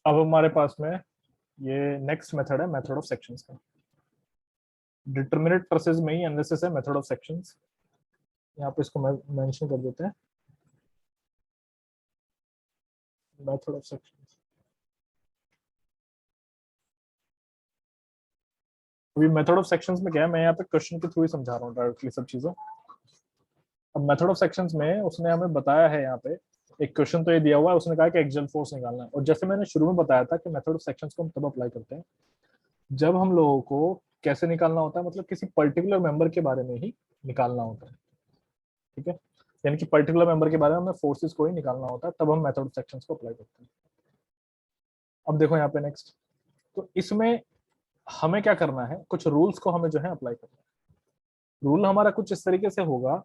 अब हमारे पास में ये नेक्स्ट मेथड है, मेथड ऑफ सेक्शंस का। डिटरमिनेट ट्रेसेस में ही एनालिसिस है मेथड ऑफ सेक्शंस। यहाँ पे इसको मेंशन कर देते हैं, मेथड ऑफ सेक्शंस। अभी मेथड ऑफ सेक्शंस में क्या है, मैं यहाँ पे क्वेश्चन के थ्रू ही समझा रहा हूँ डायरेक्टली सब चीजें। अब मेथड ऑफ सेक्शंस में उसने हमें बताया है, यहाँ पे एक क्वेश्चन तो ये दिया हुआ है, उसने कहा कि एक्सियल फोर्स निकालना है। और जैसे मैंने शुरू में बताया था कि मेथड ऑफ सेक्शंस को हम तब अप्लाई करते हैं जब हम लोगों को कैसे निकालना होता है, मतलब किसी पर्टिकुलर मेंबर के बारे में ही निकालना होता है। ठीक है, यानी कि पर्टिकुलर मेंबर के बारे में हमें फोर्सेस को ही निकालना होता है, तब हम मेथड ऑफ सेक्शंस को अप्लाई करते हैं। अब देखो यहाँ पे नेक्स्ट, तो इसमें हमें क्या करना है, कुछ रूल्स को हमें जो है अप्लाई करना है। रूल हमारा कुछ इस तरीके से होगा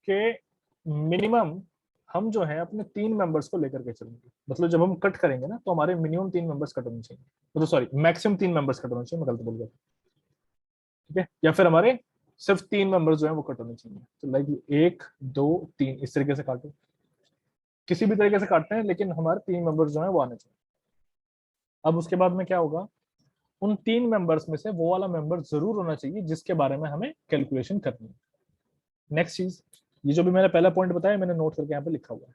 कि मिनिमम हम जो है अपने 3 मेंबर्स को लेकर के चलेंगे। मतलब जब हम कट करेंगे ना, तो हमारे मिनिमम 3 मेंबर्स कट होने चाहिए, मतलब सॉरी मैक्सिमम 3 मेंबर्स कट होने चाहिए, मैं गलत बोल गया। ठीक है, या फिर हमारे सिर्फ 3 मेंबर्स जो है वो कट होने चाहिए। तो लाइक 1 2 3 इस तरीके से काटो, किसी भी तरीके से काटते हैं, लेकिन हमारे 3 मेंबर्स जो है वो आने चाहिए। अब उसके बाद में क्या होगा, उन 3 मेंबर्स में से वो वाला मेंबर जरूर होना चाहिए जिसके बारे में हमें कैलकुलेशन करनी है। नेक्स्ट चीज, ये जो भी मैंने पहला पॉइंट बताया मैंने नोट करके यहाँ पे लिखा हुआ है।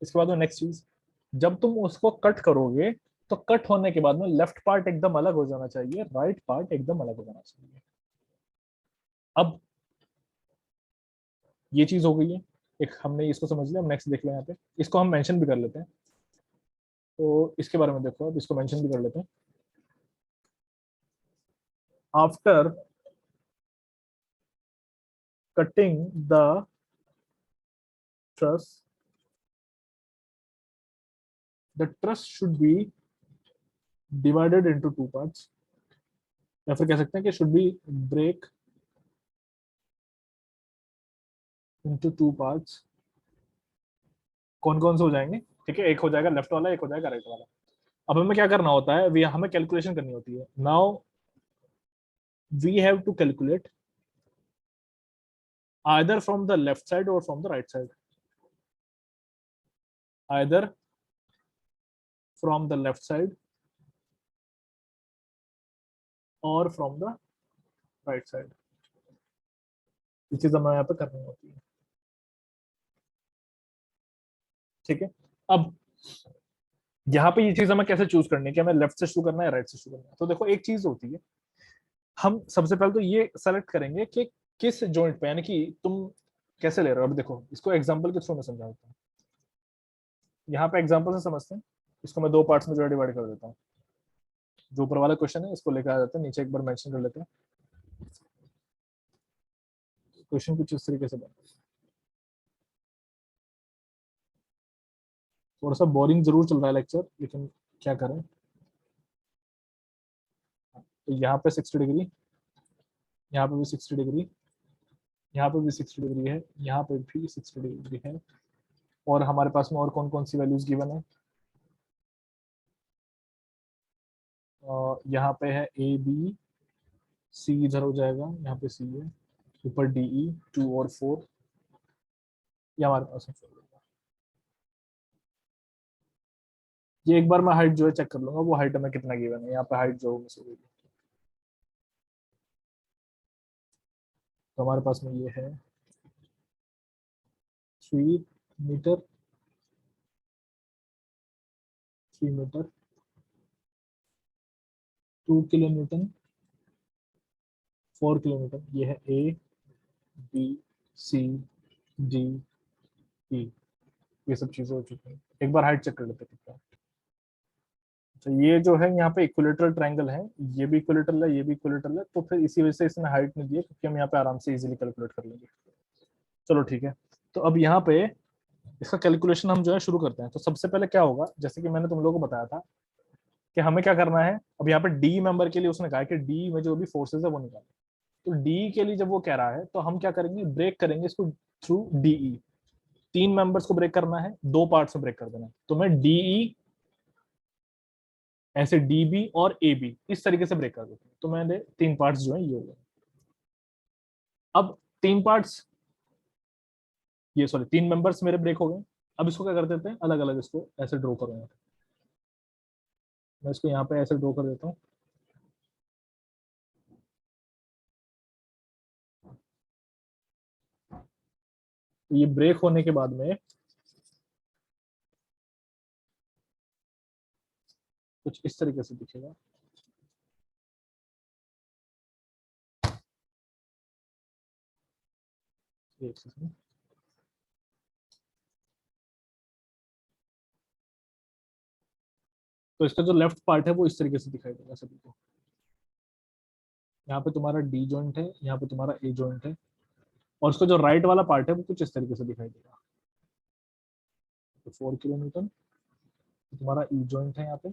इसके बाद में नेक्स्ट चीज, जब तुम उसको कट करोगे तो कट होने के बाद में लेफ्ट पार्ट एकदम अलग हो जाना चाहिए, राइट पार्ट एकदम अलग हो जाना चाहिए। अब ये चीज हो गई है, एक हमने इसको समझ लिया। नेक्स्ट देख लें, यहाँ पे इसको हम मेंशन भी कर लेते हैं। तो इसके बारे में देखो, अब इसको मेंशन भी कर लेते हैं। After cutting the truss, the truss should be divided into 2 parts, या फिर कह सकते हैं कि should be break into 2 parts. कौन कौन से हो जाएंगे, ठीक है, एक हो जाएगा लेफ्ट वाला, एक हो जाएगा राइट वाला। अब हमें क्या करना होता है, हमें कैलकुलेशन करनी होती है। Now we have to calculate either from the left side और from the right side, either from the left side और फ्रॉम द राइट साइड। ये चीज हमें यहाँ पे करनी होती है। ठीक है, अब यहाँ पे ये चीज हमें कैसे चूज करनी है कि हमें लेफ्ट से शुरू करना है राइट से शुरू करना है। तो देखो एक चीज होती है, हम सबसे पहले तो ये सेलेक्ट करेंगे कि किस जॉइंट पे, यानी कि तुम कैसे ले रहे हो। अब देखो इसको एग्जांपल के थ्रू में समझा देता हूँ। यहाँ पे एग्जांपल से समझते हैं, इसको मैं 2 पार्ट्स में जो डिवाइड कर देता हूँ। जो ऊपर वाला क्वेश्चन है इसको लेकर आ जाते हैं, नीचे एक बार मेंशन कर लेते हैं। क्वेश्चन कुछ इस तरीके से बना, थोड़ा सा बोरिंग जरूर चल रहा है लेक्चर, लेकिन क्या करें। तो यहाँ पे 60 डिग्री, यहाँ पे भी 60 डिग्री, यहाँ पे भी 60 डिग्री है, यहाँ पे भी 60 डिग्री है। और हमारे पास में और कौन कौन सी वैल्यूज गिवन है, यहाँ पे है AB, C इधर हो जाएगा, यहाँ पे C है, ऊपर DE 2 और 4, ये हमारे पास है। ये एक बार मैं हाइट जो है चेक कर लूंगा, वो हाइट में कितना गिवन है। यहाँ पे हाइट जो मिस हो गई, तो हमारे पास में ये है 3 मीटर, 3 मीटर, 2 किलोमीटर, 4 किलोमीटर। ये है A B C D E, ये सब चीजें हो चुकी हैं। एक बार हाइट चेक कर लेते हैं कितना। तो ये जो है यहाँ पे इक्विलेटरल ट्रायंगल है, ये भी इक्विलेटरल है, ये भी इक्विलेटरल है, तो फिर इसी वजह से इसने हाइट नहीं दी है, क्योंकि हम यहाँ पे आराम से इजीली कैलकुलेट कर लेंगे। चलो ठीक है, तो अब यहाँ पे इसका कैलकुलेशन हम जो है शुरू करते हैं। तो सबसे पहले क्या होगा, जैसे कि मैंने तुम लोगों को बताया था कि हमें क्या करना है। अब यहाँ पे डी मेंबर के लिए उसने कहा कि डी में जो भी फोर्सेज है वो निकाले। तो डी के लिए जब वो कह रहा है, तो हम क्या करेंगे, ब्रेक करेंगे इसको थ्रू डीई। 3 मेंबर्स को ब्रेक करना है, 2 पार्ट्स में ब्रेक कर देना है। तो मैं डीई ऐसे डीबी और ए बी इस तरीके से ब्रेक कर देते हैं। तो मैंने 3 पार्ट्स जो है ये हो गए। अब 3 पार्ट्स, ये सॉरी 3 मेंबर्स मेरे ब्रेक हो गए। अब इसको क्या कर देते हैं, अलग अलग इसको ऐसे ड्रॉ करूंगा। मैं इसको यहाँ पे ऐसे ड्रॉ कर देता हूँ। तो ये ब्रेक होने के बाद में कुछ इस तरीके से दिखेगा। एक सेकंड। तो इसका जो लेफ्ट पार्ट है वो इस तरीके से दिखाई देगा सभी को। यहाँ पे तुम्हारा डी जॉइंट है, यहाँ पे तुम्हारा ए जॉइंट है, और उसका जो राइट वाला पार्ट है वो कुछ इस तरीके से दिखाई देगा। तो 4 किलोमीटर तुम्हारा ई जॉइंट है, यहाँ पे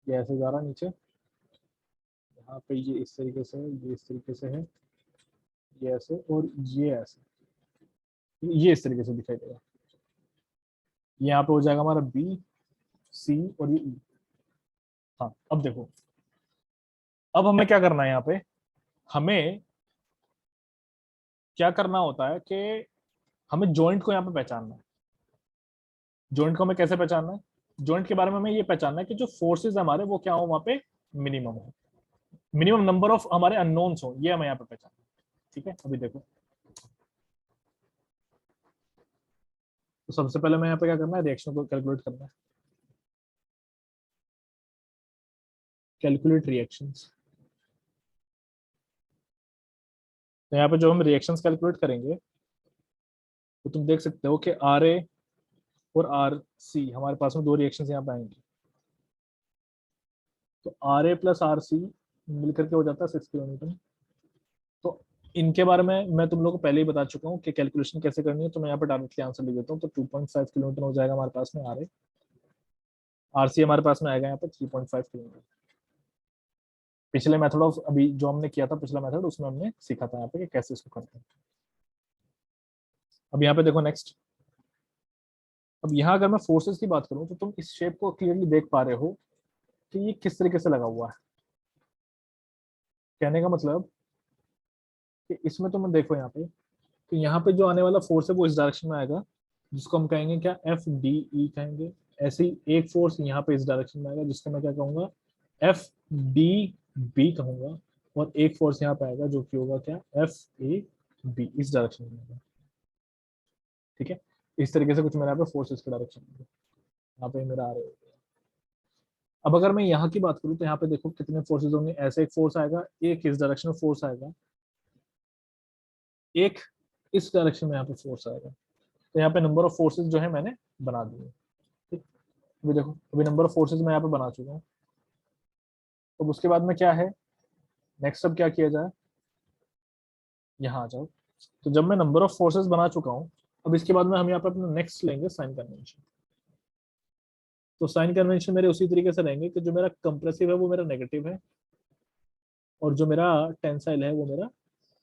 ये ऐसे जा रहा है नीचे, यहाँ पे ये इस तरीके से है, ये इस तरीके से है, ये ऐसे और ये ऐसे, ये इस तरीके से दिखाई देगा। ये यहाँ पे हो जाएगा हमारा बी, सी और ये ई। हाँ अब देखो, अब हमें क्या करना है, यहाँ पे हमें क्या करना होता है कि हमें जॉइंट को यहाँ पे पहचानना है। जॉइंट को हमें कैसे पहचानना है? जॉइंट के बारे में हमें ये पहचानना है कि जो फोर्सेस हमारे वो क्या हो वहां पे, मिनिमम हो, मिनिमम नंबर ऑफ हमारे अननोन्स हो, ये हमें यहाँ पे पहचानना है। ठीक है, अभी देखो, तो सबसे पहले मैं यहाँ पे क्या करना है, रिएक्शन को कैलकुलेट करना है। Calculate reactions. तो यहाँ पे जो हम रिएक्शंस कैलकुलेट करेंगे, तो तुम देख सकते हो कि आर ए और आर सी, हमारे पास में दो रिएक्शंस यहाँ पे आएंगे। तो R A plus R C मिलकर के हो जाता है 6 किलोमीटर। तो इनके बारे में मैं तुम लोग को पहले ही बता चुका हूँ कि कैलकुलेशन कैसे करनी है, तो मैं यहाँ पे डायरेक्टली आंसर लिख देता हूँ। तो 2.5 किलोमीटर हो जाएगा हमारे पास में आर ए, आर सी हमारे पास में आएगा यहाँ पे 3.5 किलोमीटर। पिछले मेथड ऑफ, अभी जो हमने किया था पिछला मेथड, उसमें हमने सीखा था यहाँ पे कि कैसे इसको करते हैं। अब यहाँ पे देखो नेक्स्ट, अब यहाँ अगर मैं फोर्सेस की बात करूँ तो तुम इस शेप को क्लियरली देख पा रहे हो कि ये किस तरीके से लगा हुआ है। कहने का मतलब कि इसमें तुम देखो यहाँ पे, तो यहाँ पे जो आने वाला फोर्स है वो इस डायरेक्शन में आएगा, जिसको हम कहेंगे क्या, एफ डी ई कहेंगे। ऐसे ही एक फोर्स यहाँ पे इस डायरेक्शन में आएगा, जिसको मैं क्या कहूंगा, एफ डी बी कहूंगा। और एक फोर्स यहाँ पे आएगा जो कि होगा क्या, एफ ए बी, इस डायरेक्शन में आएगा। ठीक है, इस तरीके से कुछ मेरा यहाँ पे फोर्सेस के डायरेक्शन में यहाँ पे मेरा आ रहे होगा। अब अगर मैं यहाँ की बात करूँ तो यहाँ पे देखो कितने फोर्सेस होंगे, ऐसे एक फोर्स आएगा, एक इस डायरेक्शन में फोर्स आएगा, एक इस डायरेक्शन में यहाँ पे फोर्स आएगा। तो यहाँ पे नंबर ऑफ फोर्सेस जो है मैंने बना दिए। ठीक, अभी देखो, अभी नंबर ऑफ फोर्सेस मैं यहाँ पे बना चुका हूँ। तो उसके बाद में क्या है, नेक्स्ट अब क्या किया जाए, यहाँ आ जाओ। तो जब मैं नंबर ऑफ फोर्सेस बना चुका हूँ, अब इसके बाद में हम यहाँ पे अपना नेक्स्ट लेंगे साइन कन्वेंशन। तो साइन कन्वेंशन मेरे उसी तरीके से रहेंगे कि जो मेरा कंप्रेसिव है वो मेरा नेगेटिव है, और जो मेरा टेंसाइल है वो मेरा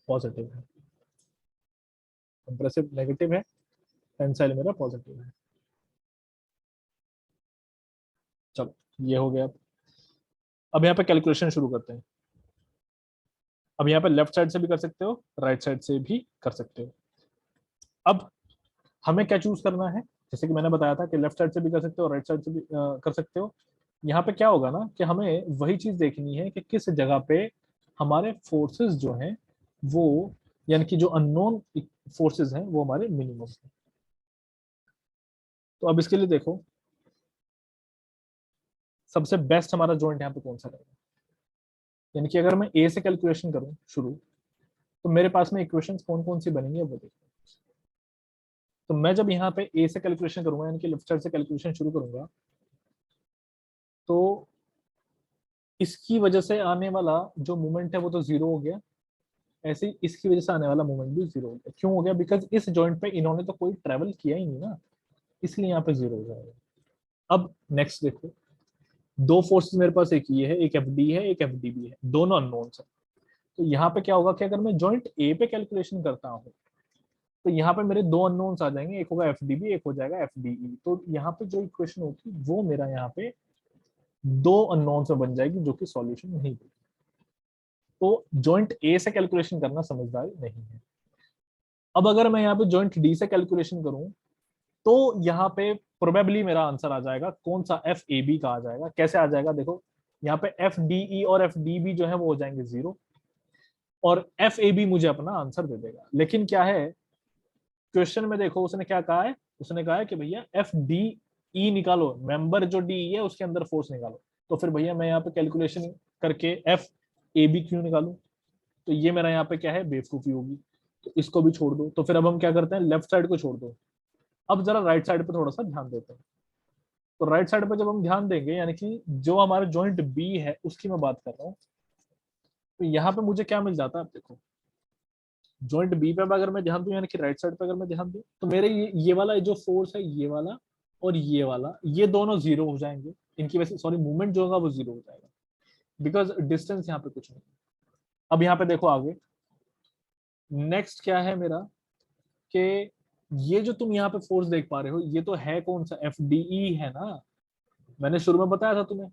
पॉजिटिव है। कंप्रेसिव नेगेटिव है, टेंसाइल मेरा पॉजिटिव है। चलो ये हो गया। अब यहाँ पे कैलकुलेशन शुरू करते हैं। अब यहाँ पे लेफ्ट साइड से भी कर सकते हो, राइट साइड से भी कर सकते हो। अब हमें क्या चूज करना है, जैसे कि मैंने बताया था कि लेफ्ट साइड से भी कर सकते हो, राइट साइड से भी कर सकते हो। यहाँ पे क्या होगा ना कि हमें वही चीज देखनी है कि किस जगह पे हमारे फोर्सेस जो हैं वो, यानी कि जो अननोन फोर्सेस हैं वो हमारे मिनिमम है। तो अब इसके लिए देखो, सबसे बेस्ट हमारा जॉइंट यहाँ पे कौन सा रहेगा, यानी कि अगर मैं ए से कैलकुलेशन करूं शुरू, तो मेरे पास में इक्वेशंस कौन कौन सी बनेंगी वो देखो। तो मैं जब यहाँ पे ए से कैलकुलेशन करूंगा, यानी कि लेफ्ट साइड से कैलकुलेशन शुरू करूंगा, तो इसकी वजह से आने वाला जो मूवमेंट है वो तो जीरो हो गया। ऐसे ही इसकी वजह से आने वाला मूवमेंट भी जीरो हो गया। क्यों हो गया? बिकॉज इस जॉइंट पे इन्होंने तो कोई ट्रेवल किया ही नहीं ना, इसलिए यहाँ पे जीरो हो जाएगा। अब नेक्स्ट देखो, दो फोर्सेस मेरे पास, एक ये है, एक एफ डी है, एक एफ डी बी है, दोनों अननोन्स है। तो यहाँ पे क्या होगा कि अगर मैं जॉइंट ए पे कैलकुलेशन करता हूँ, तो यहाँ पे मेरे दो अननोन्स आ जाएंगे, एक होगा एफ डी बी, एक हो जाएगा एफ डी ई। तो यहाँ पे जो इक्वेशन होगी वो मेरा यहाँ पे दो अननोन्स में बन जाएगी, जो कि सॉल्यूशन नहीं देगी। तो जॉइंट ए से कैलकुलेशन करना समझदारी नहीं है। अब अगर मैं यहाँ पे जॉइंट डी से कैलकुलेशन करूं, तो यहाँ पे प्रोबेबली मेरा आंसर आ जाएगा कौन सा, एफ ए बी का आ जाएगा। कैसे आ जाएगा देखो, यहाँ पे एफ डी ई और एफ डी बी जो है वो हो जाएंगे 0, और एफ ए बी मुझे अपना आंसर दे देगा। लेकिन क्या है, क्वेश्चन में देखो उसने क्या कहा है, उसने कहा है कि भैया एफ डी ई निकालो, मेंबर जो डी है उसके अंदर फोर्स निकालो। तो फिर भैया मैं यहाँ पे कैलकुलेशन करके एफ ए बी क्यों निकालू, तो ये मेरा यहाँ पे क्या है, बेवकूफी होगी। तो इसको भी छोड़ दो। तो फिर अब हम क्या करते हैं, लेफ्ट साइड को छोड़ दो, अब जरा राइट साइड पे थोड़ा सा ध्यान देते हैं। तो राइट साइड पे जब हम ध्यान देंगे, यानी कि जो हमारा जॉइंट बी है उसकी मैं बात कर रहा हूँ, तो यहाँ पे मुझे क्या मिल जाता है, आप देखो जॉइंट बी पे अगर मैं ध्यान दूं, यानी कि राइट साइड पे अगर मैं ध्यान दूं, तो मेरे ये वाला जो फोर्स है, ये वाला और ये वाला, ये दोनों 0 हो जाएंगे। इनकी वजह से सॉरी, मूवमेंट जो होगा वो 0 हो जाएगा, बिकॉज डिस्टेंस यहाँ पे कुछ नहीं। अब यहाँ पे देखो आगे, नेक्स्ट क्या है मेरा, कि ये जो तुम यहाँ पे फोर्स देख पा रहे हो, ये तो है कौन सा, एफ डी ई है ना। मैंने शुरू में बताया था तुम्हें,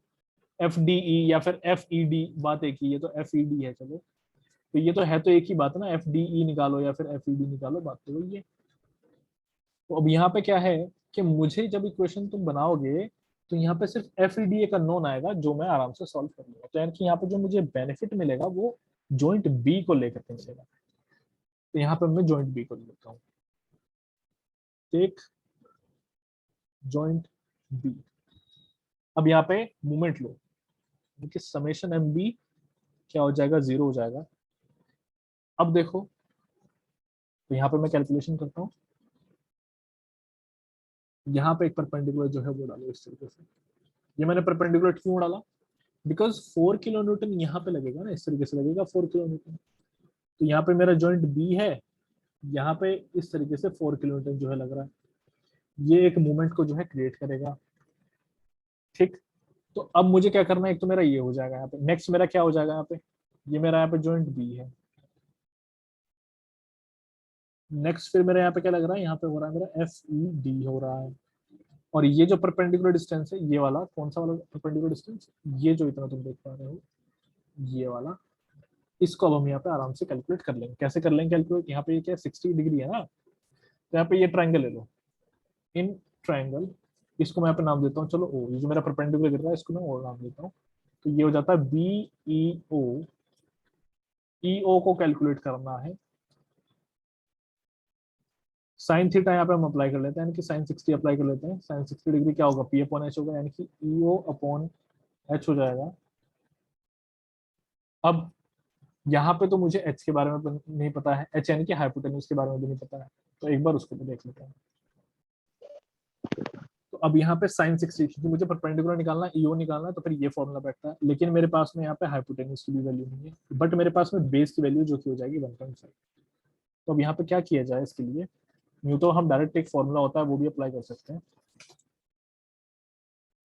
एफ डी ई या फिर एफ ई डी, बात एक ही, ये तो एफ ई डी है, चलो तो ये तो है, तो एक ही बात है ना, एफ डी ई निकालो या फिर एफ ई डी निकालो, बात तो वही है। तो अब यहाँ पे क्या है, कि मुझे जब इक्वेशन तुम बनाओगे, तो यहाँ पे सिर्फ एफ ई डी एक अननोन आएगा जो मैं आराम से सॉल्व कर लूंगा। तो यानी कि यहाँ पे जो मुझे बेनिफिट मिलेगा वो जॉइंट बी को लेकर के मिलेगा। तो यहाँ पे मैं जॉइंट बी को लेता हूँ, टेक जॉइंट बी। अब यहाँ पे मूवमेंट लो, क्योंकि समेशन एम बी क्या हो जाएगा, 0 हो जाएगा। अब देखो, तो यहाँ पे मैं कैलकुलेशन करता हूँ, यहाँ पे एक परपेंडिकुलर जो है वो डालो इस तरीके से। ये मैंने परपेंडिकुलर क्यों डाला, बिकॉज 4 किलो न्यूटन यहाँ पे लगेगा ना, इस तरीके से लगेगा 4 किलो न्यूटन। तो यहाँ पे मेरा जॉइंट बी है, यहाँ पे इस तरीके से 4 किलो न्यूटन जो है लग रहा है, ये एक मूवमेंट को जो है क्रिएट करेगा। ठीक, तो अब मुझे क्या करना है, एक तो मेरा ये हो जाएगा यहाँ पे, नेक्स्ट मेरा क्या हो जाएगा यहाँ पे, ये मेरा यहाँ पे जॉइंट बी है। नेक्स्ट फिर मेरे यहाँ पे क्या लग रहा है, यहाँ पे हो रहा है मेरा एफ ई डी हो रहा है। और ये जो परपेंडिकुलर डिस्टेंस है, ये वाला कौन सा वाला परपेंडिकुलर डिस्टेंस, ये जो इतना तुम देख पा रहे हो, ये वाला, इसको अब हम यहाँ पे आराम से कैलकुलेट कर लेंगे। कैसे कर लेंगे कैलकुलेट, यहाँ पे ये क्या 60 डिग्री है ना, तो यहाँ पे ये ट्राइंगल ले लो, इन ट्राइंगल, इसको मैं यहाँ पे नाम देता हूँ, चलो ओ, ये जो मेरा परपेंडिकुलर गिर रहा है इसको मैं और नाम देता हूँ। तो ये हो जाता है बी ई ओ, ई ओ को कैलकुलेट करना है। साइन थीटा यहाँ पे हम अप्लाई कर लेते हैं, यानी कि साइन 60 अप्लाई कर लेते हैं। साइन 60 डिग्री क्या होगा, पी अपॉन एच होगा, यानी कि ई ओ अपॉन एच हो जाएगा। अब यहाँ पे तो मुझे एच के बारे में नहीं पता है, एच यानी कि हाइपोटेन्यूज के बारे में भी नहीं पता है, तो एक बार उसको भी देख लेते हैं। तो अब यहाँ पे साइन 60, क्योंकि मुझे परपेंडिकुलर निकालना है, ईओ निकालना है, तो फिर ये फॉर्मूला बैठता है। लेकिन मेरे पास में यहाँ पे हाइपोटेन्यूज की भी वैल्यू नहीं है, बट मेरे पास में बेस की वैल्यू जो की हो जाएगी 1.5। तो अब यहाँ पे क्या किया जाए इसके लिए, यूँ तो हम डायरेक्ट एक फॉर्मूला होता है वो भी अप्लाई कर सकते हैं,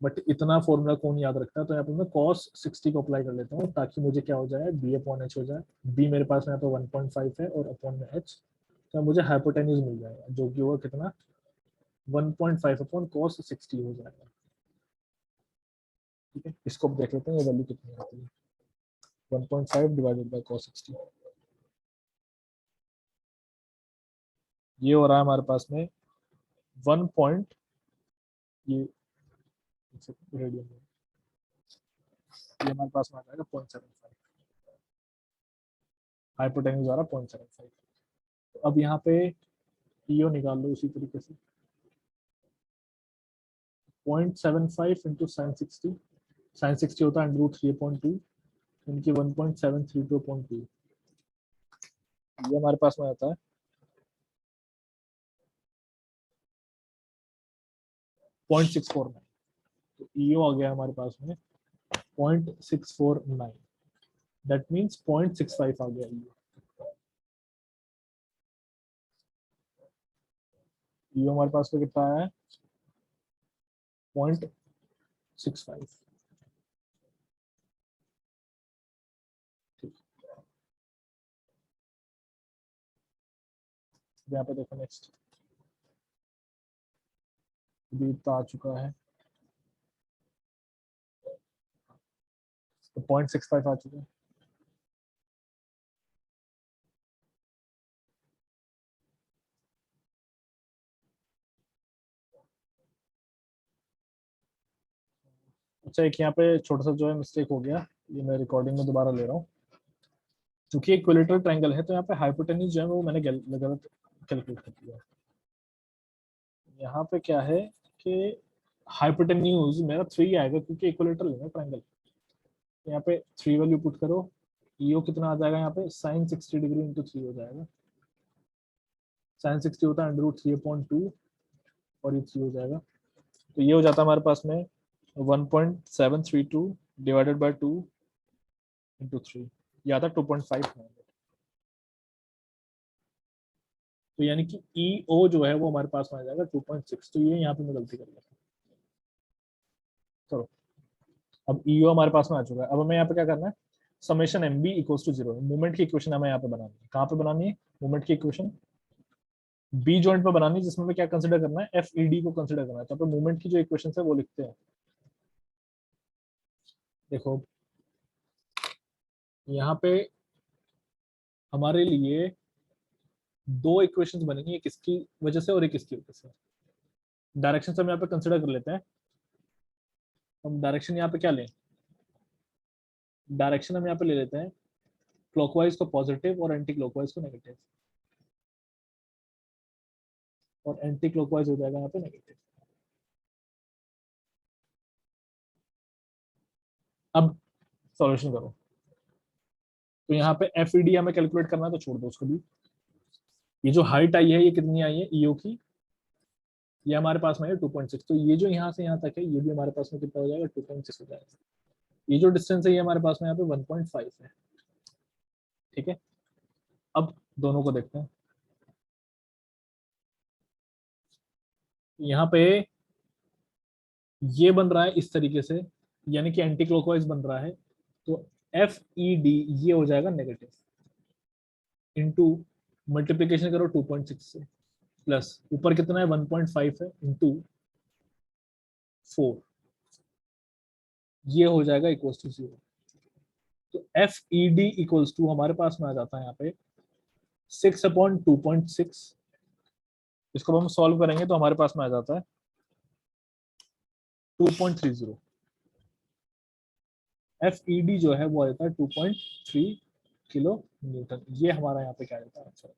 बट इतना फॉर्मूला कौन याद रखता है, तो यहाँ पे मैं cos 60 को अप्लाई कर लेता हूँ, ताकि मुझे क्या हो जाए, बी अपॉन एच हो जाए। बी मेरे पास में यहाँ पे 1.5 है और अपॉन में एच, तो मुझे हाइपोटेन्यूज मिल जाएगा जो कि होगा कितना, 1.5 अपॉन cos 60 हो जाएगा। ठीक है, इसको देख लेते हैं ये वैल्यू कितनी आती है, 1.5 डिवाइडेड बाय cos 60, ये हो रहा है हमारे पास में 1 पॉइंट, ये रेडियन में, ये हमारे पास में आ जाएगा 0.75, हाइपोटेन्यूज आ रहा है 0.75। तो अब यहाँ पे ईओ निकाल लो उसी तरीके से, 0.75 इंटू साइन 60, साइन 60 होता है √3/2, इनकी 1.732/2, ये हमारे पास में आता है 0.649। तो ईओ आ गया हमारे पास में 0.649, दैट मीन्स 0.65 आ गया ईओ। ईओ हमारे पास में कितना आया है, 0.65। ठीक, यहाँ पे देखो नेक्स्ट, अभी इतना आ चुका है, तो 0.65 आ चुका है। अच्छा एक यहाँ पे छोटा सा जो है मिस्टेक हो गया, ये मैं रिकॉर्डिंग में दोबारा ले रहा हूँ। क्योंकि इक्विलेटरल ट्रायंगल है तो यहाँ पे हाइपोटेन्यूज जो है वो मैंने गलत कैलकुलेट कर दिया। यहाँ पे क्या है कि हाइपोटेन्यूज मेरा 3 आएगा क्योंकि इक्विलेटरल है ना ट्रायंगल। यहाँ पे 3 वैल्यू पुट करो, ईओ कितना आ जाएगा यहाँ पे sin 60 डिग्री इंटू 3 हो जाएगा। sin 60 होता है √3/2 और ये 3 हो जाएगा। तो ये हो जाता है हमारे पास में 1.732 डिवाइडेड बाय 2 इंटू 3, ये आता है 2.5। तो यानी कि ई ओ जो है वो हमारे पास में आ जाएगा 2.6। तो ये यहाँ पे मैं गलती कर लिया। चलो अब ई ओ हमारे पास में आ चुका है। अब हमें यहाँ पे क्या करना है, summation M B equals to 0, movement की इक्वेशन हमें यहाँ पे बनानी है। कहाँ पे बनानी है मूवमेंट की इक्वेशन? बी जॉइंट पे बनानी है, जिसमें हमें क्या कंसिडर करना है, एफ ई डी को कंसिडर करना है। तो अपन मूवमेंट की जो इक्वेशन है वो लिखते हैं। देखो यहाँ पे हमारे लिए दो इक्वेशंस बनेंगी, एक इसकी वजह से और एक इसकी वजह से। डायरेक्शन हम यहाँ पे कंसिडर कर लेते हैं। हम डायरेक्शन यहाँ पे क्या लें, डायरेक्शन हम यहाँ पे ले लेते हैं क्लॉकवाइज को पॉजिटिव और एंटी क्लॉकवाइज को नेगेटिव, और एंटी क्लॉकवाइज हो जाएगा यहाँ पे नेगेटिव। अब सॉल्यूशन करो। तो यहाँ पे एफ ई डी हमें कैलकुलेट करना है तो छोड़ दो उसको भी। ये जो हाइट आई है ये कितनी आई है ईओ की, ये हमारे पास में है 2.6। तो ये जो यहाँ से यहाँ तक है ये भी हमारे पास में कितना हो जाएगा, 2.6 हो जाएगा। ये जो डिस्टेंस है ये हमारे पास में यहाँ पे 1.5 है। ठीक है, अब दोनों को देखते हैं। यहाँ पे ये बन रहा है इस तरीके से, यानी कि एंटी क्लॉकवाइज बन रहा है। तो एफ ई डी ये हो जाएगा नेगेटिव, इंटू मल्टीप्लीकेशन करो 2.6 से, प्लस ऊपर कितना है 1.5 है, इंटू 4, ये हो जाएगा इक्वल्स टू 0। तो F E D equals to हमारे पास में आ जाता है यहाँ पे 6/2.6। इसको हम सॉल्व करेंगे तो हमारे पास में आ जाता है 2.30। एफ ई डी जो है वो आ जाता है 2.3 किलो न्यूटन। ये हमारा यहाँ पे क्या आता है आंसर।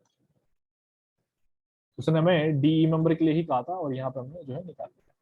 उसने हमें डी मेंबर के लिए ही कहा था और यहाँ पे हमने जो है निकाला।